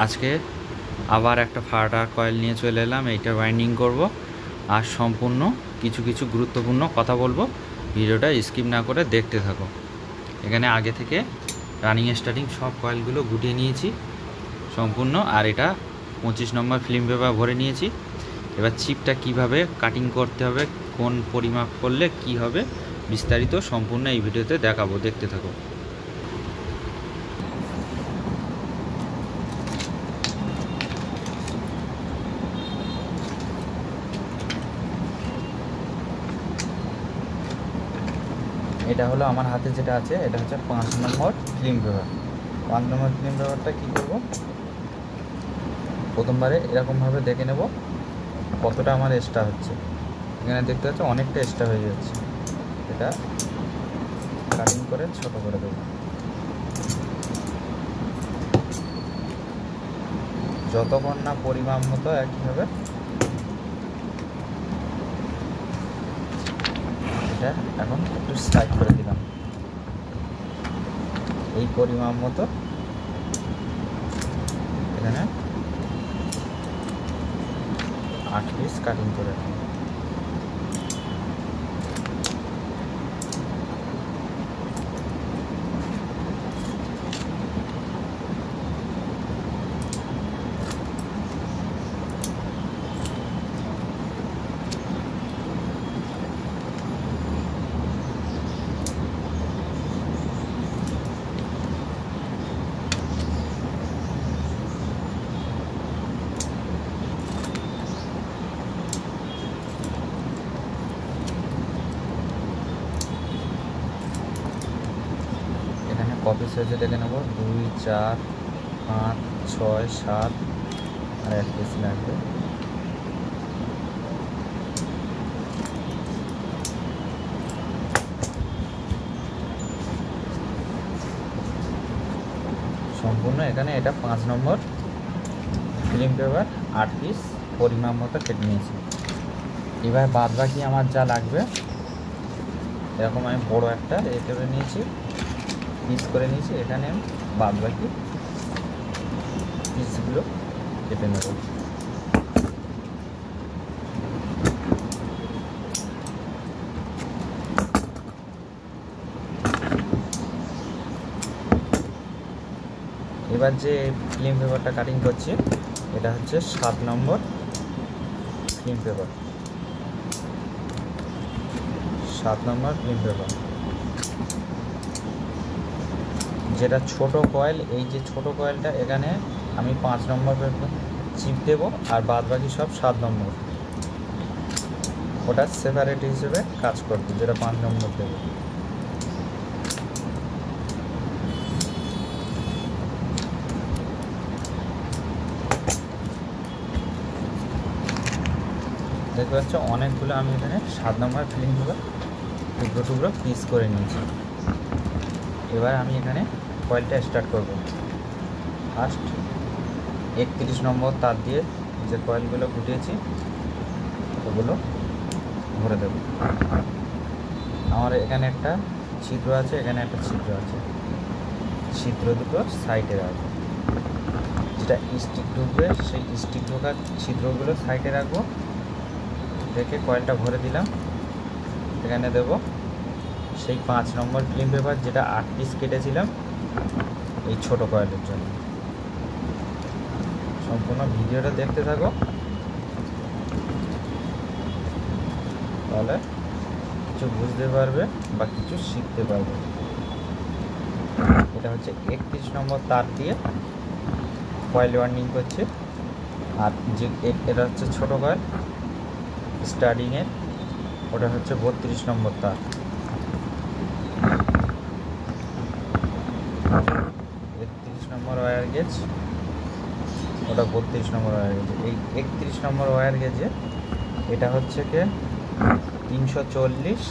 আজকে আবার একটা ফাটার কয়েল নিয়ে চলে এলাম। এইটা বাইন্ডিং করব আর সম্পূর্ণ কিছু গুরুত্বপূর্ণ কথা বলবো। ভিডিওটা স্কিপ না করে দেখতে থাকো। এখানে আগে থেকে রানিং স্টার্টিং সব কয়েলগুলো গুটিয়ে নিয়েছি সম্পূর্ণ, আর এটা 25 নম্বর ফিল্ম পেপার ভরে নিয়েছি। এবার চিপটা কিভাবে কাটিং করতে হবে, কোন পরিমাপ করলে কি হবে, বিস্তারিত সম্পূর্ণ এই ভিডিওতে দেখাবো, দেখতে থাকো। এটা হলো আমার হাতে যেটা আছে, এটা হচ্ছে 5 নম্বর ফিল্ম পেপার। 5 নম্বর ফিল্ম পেপারটা কী করব, প্রথমবারে এরকমভাবে দেখে নেব কতটা আমার এক্সট্রা হচ্ছে। এখানে দেখতে পাচ্ছি অনেকটা এক্সট্রা হয়ে যাচ্ছে, এটা কাটিং করে ছোট করে দেবো। যতক্ষণ না পরিমাণ মতো একইভাবে এটা এখন একটু সাইড করে দিলাম। এই পরিমাণ মতো এখানে 8 পিস কাটিং করে নেব। কপি সাইজে দেখে নেব 2, 4, 5, 6, 7 আর 1 পিস লাগবে। সম্পূর্ণ এখানে এটা 5 নম্বর ফিল্ম পেপার 8 পিস পরিমাণ মতো কেটে নিয়েছি। এবার বাদ বাকি আমার যা লাগবে এরকম আমি বড় একটা কেটে নিয়েছি, পিস করে নিয়েছি। এখানে বাদ বাকি পিসগুলো কেটে নেব। এবার যে ফিল্ম পেপারটা কাটিং করছি এটা হচ্ছে 7 নম্বর ফিল্ম পেপার। 7 নম্বর ফিল্ম পেপার যেটা ছোট কয়েল, এই যে ছোট কয়েলটা এখানে আমি 5 নম্বর চিপ দেব, আর বাদ বাকি সব 7 নম্বর, ওটা সেপারেট হিসেবে কাজ করবে, যেটা 5 নম্বর দেব। দেখতে পাচ্ছ অনেকগুলো আমি এখানে 7 নম্বর ফিলিং টুকরো টুকরো পিস করে নিয়েছি। এবার আমি এখানে কয়েলটা স্টার্ট করব। ফার্স্ট 31 নম্বর তার দিয়ে যে কয়েলগুলো গুটিয়েছি ওগুলো ভরে দেব। আমার এখানে একটা ছিদ্র আছে, এখানে একটা ছিদ্র আছে, ছিদ্র দুটো সাইডে রাখবো। যেটা স্টিক ঢুকবে সেই স্টিক ঢোকার ছিদ্রগুলো সাইডে রাখবো। রেখে কয়েলটা ভরে দিলাম। এখানে দেব সেই 5 নম্বর ফিল্ম পেপার যেটা 8 পিস কেটেছিলাম এই ছোট কয়েলের জন্য। সম্পূর্ণ ভিডিওটা দেখতে থাকো, তাহলে কিছু বুঝতে পারবে বা কিছু শিখতে পারবে। এটা হচ্ছে 31 নম্বর তার দিয়ে কয়েল ওয়ার্নিং করছে, আর যে এটা হচ্ছে ছোট কয়েল স্টার্টিংয়ের, ওটা হচ্ছে 32 নম্বর তার। 31 নম্বর ওয়্যার গেজ, ওটা 32 নম্বর ওয়্যার গেজ। এই 31 নম্বর ওয়্যার গেজে এটা হচ্ছে কি 340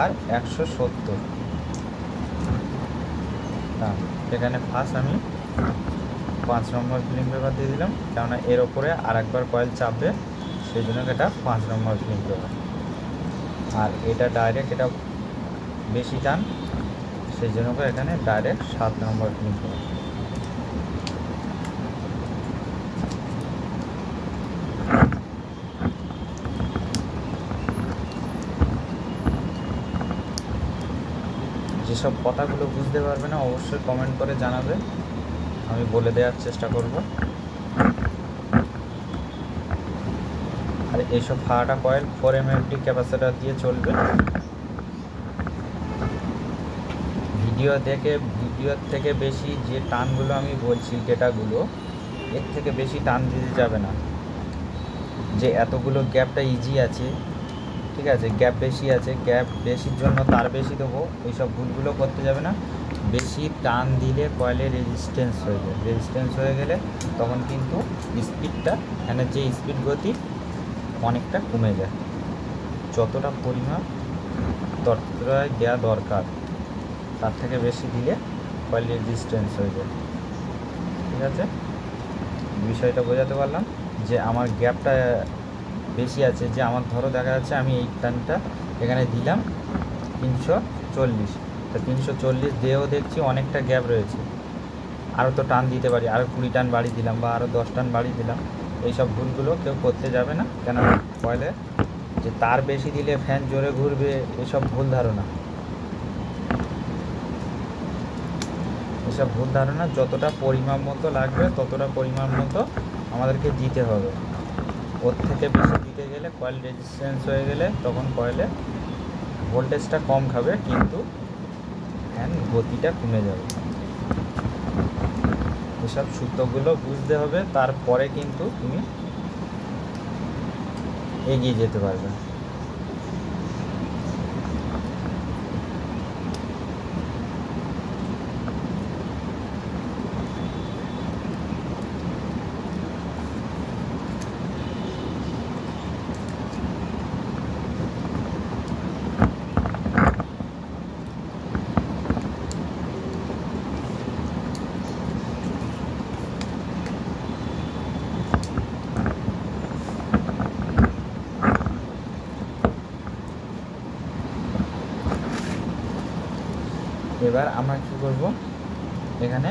আর 170। এখানে ফার্স্ট আমি 5 নম্বর ফিল্ম পেপার দিয়ে দিলাম, কেননা এর ওপরে আর একবার কয়েল চাপবে, সেই জন্য এটা 5 নম্বর ফিল্ম পেপার। আর এটা ডাইরেক্ট, এটা বেশি টান, সেই জন্য এখানে ডাইরেক্ট 7 নম্বর ফিল্ম পেপার। যেসব কথাগুলো বুঝতে পারবে না অবশ্যই কমেন্ট করে জানাবে, আমি বলে দেওয়ার চেষ্টা করব। আর এইসব ফাটা কয়েল 4 mmFD ক্যাপাসিটার দিয়ে চলবে। ভিডিওর থেকে বেশি যে টানগুলো আমি বলছি, ডেটাগুলো এর থেকে বেশি টান দিতে যাবে না। যে এতগুলো গ্যাপটা ইজি আছে, ঠিক আছে, গ্যাপ বেশি আছে, গ্যাপ বেশির জন্য তার বেশি দেবো, এইসব ভুলগুলো করতে যাবে না। বেশি টান দিলে কয়েলের রেজিস্ট্যান্স হয়ে যায়, রেজিস্ট্যান্স হয়ে গেলে তখন কিন্তু স্পিডটা, ফ্যানের যে স্পিড গতি অনেকটা কমে যায়। যতটা পরিমাপ ততটা দেওয়া দরকার, তার থেকে বেশি দিলে কয়েল রেজিস্ট্যান্স হয়ে যায়। ঠিক আছে, বিষয়টা বোঝাতে পারলাম যে আমার গ্যাপটা বেশি আছে। যে আমার ধরো দেখা যাচ্ছে আমি এই টানটা এখানে দিলাম 340, তো 340 দিয়েও দেখছি অনেকটা গ্যাপ রয়েছে, আরও তো টান দিতে পারি, আরও 20 টান বাড়ি দিলাম বা আরও 10 টান বাড়ি দিলাম। এইসব ভুলগুলো কেউ করতে যাবে না, কেন কয়েলে যে তার বেশি দিলে ফ্যান জোরে ঘুরবে, এসব ভুল ধারণা। এসব ভুল ধারণা, যতটা পরিমাপ মতো লাগবে ততটা পরিমাপ মতো আমাদেরকে দিতে হবে। ওর থেকে বেশি দিতে গেলে কয়েল রেজিস্ট্যান্স হয়ে গেলে তখন কয়েলে ভোল্টেজটা কম খাবে, কিন্তু ফ্যান গতিটা কমে যাবে। এসব সূত্রগুলো বুঝতে হবে, তারপরে কিন্তু তুমি এগিয়ে যেতে পারবে। এবার আমরা কী করব, এখানে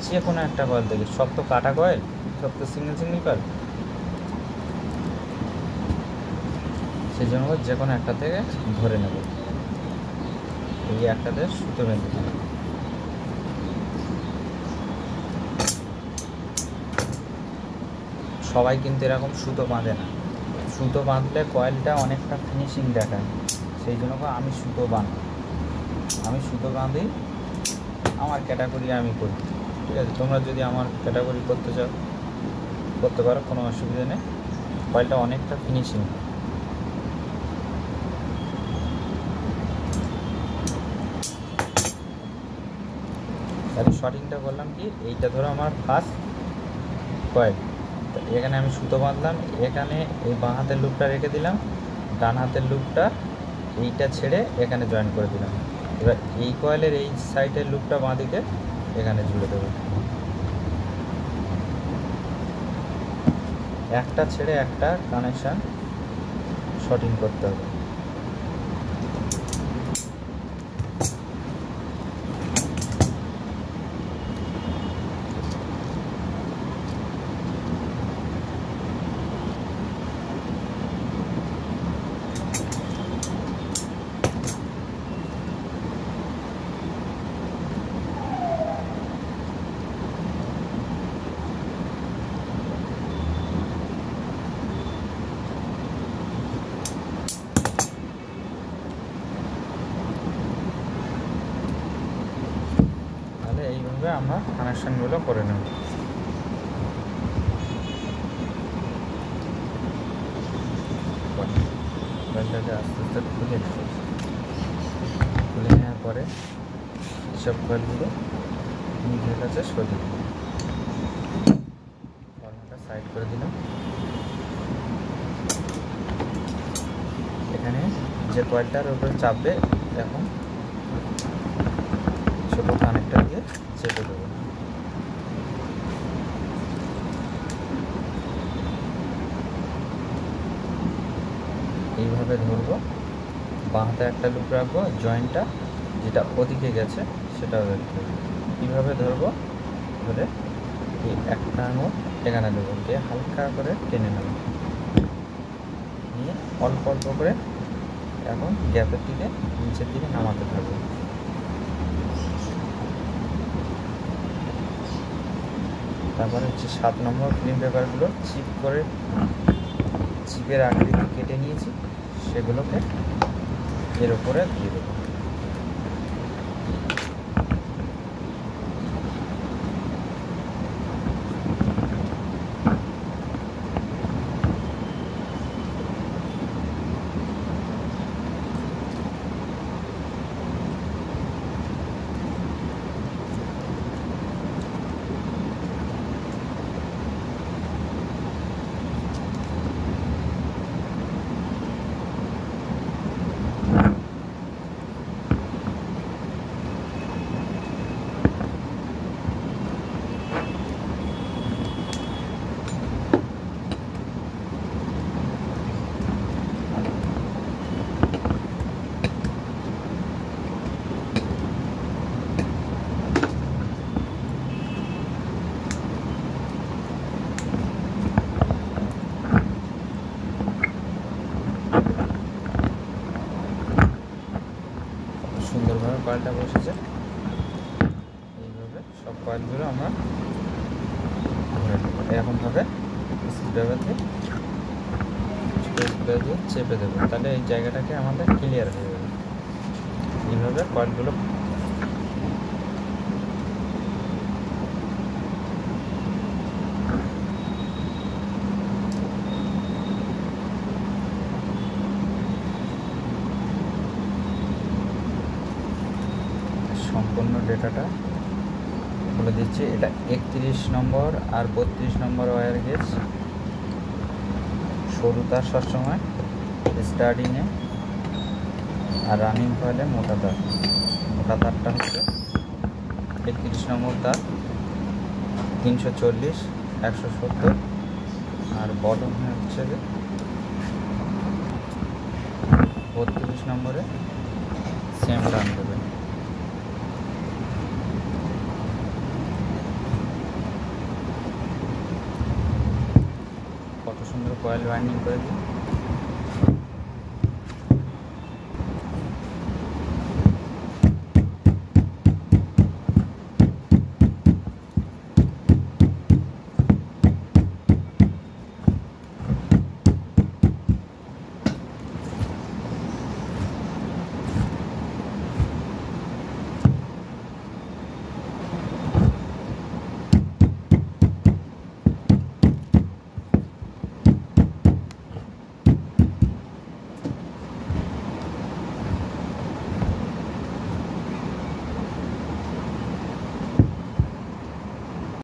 যে কোনো একটা কয়েল থেকে, সব তো কাটা কয়েল, সব তো সিঙ্গেল কয়েল, সেই জন্য যে কোনো একটা থেকে ধরে নেব। এই একটাতে সুতো বেঁধে দেব। সবাই কিন্তু এরকম সুতো বাঁধে না, সুতো বাঁধলে কয়েলটা অনেকটা ফিনিশিং দেখায়, সেই জন্য আমি সুতো বাঁধি, আমার ক্যাটাগরি আমি করি। ঠিক আছে, তোমরা যদি আমার ক্যাটাগরি করতে চাও করতে পারো, কোনো অসুবিধা নেই। কয়েলটা অনেকটা ফিনিশিং। তাহলে শর্টিংটা করলাম কি, এইটা ধরো আমার ফার্স্ট কয়েল, এখানে আমি সুতো বাঁধলাম, এখানে এই বাঁ হাতের লুপটা রেখে দিলাম, ডান হাতের লুপটা এইটা ছেড়ে এখানে জয়েন করে দিলাম। এবার এই কয়েলের এই সাইডের লুপটা বাঁ দিকে এখানে জুড়ে দেবো। একটা ছেড়ে একটা কানেকশান শর্টিং করতে হবে। এইভাবে আমরা কানেকশানগুলো করে নেব। কয়েলটাকে আস্তে আস্তে খুলে নেব। খুলে নেওয়ার পরে এসব কয়েলগুলো নিজের কাছে সরিয়ে দেব। কর্নারটা সাইড করে দিলাম। এখানে যে কয়েলটার উপরে চাপবে, এখন ছোটো কানেক্টর দিয়ে চেপে দেবো। এইভাবে ধরবো, বাঁ হাতে একটা লুপ রাখবো, জয়েন্টটা যেটা ওদিকে গেছে সেটাও রাখবো। কীভাবে ধরবো, ধরে এই একটা আঙুল এখানে দেবো, দিয়ে হালকা করে টেনে নেব, নিয়ে অল্প অল্প করে এখন গ্যাপের দিকে নিচের দিকে নামাতে থাকবো। তারপরে হচ্ছে 7 নম্বর ফিল্ম পেপারগুলো চিপের আকৃতি কেটে নিয়েছি, সেগুলোকে এর উপরে দিয়ে দেবো। সুন্দরভাবে কয়েলটা বসেছে। এইভাবে সব কয়েলগুলো আমরা ঘুরে নেব। এরকমভাবে স্ক্রুড্রাইভার দিয়ে চেপে দেবো, তাহলে এই জায়গাটাকে আমাদের ক্লিয়ার হয়ে যাবে। এইভাবে কয়েলগুলো সম্পূর্ণ ডেটাটা বলে দিচ্ছি। এটা 31 নম্বর আর 32 নম্বর ওয়্যার গেজ, সরু তার সবসময় স্টার্টিংয়ে, আর রানিং কয়েলে মোটা তারটা হচ্ছে 31 নম্বর তার 340 170, আর বটম হচ্ছে যে 32 নম্বরে সেম টান দেবে। কত সুন্দর কয়েল বাইন্ডিং করে দিই।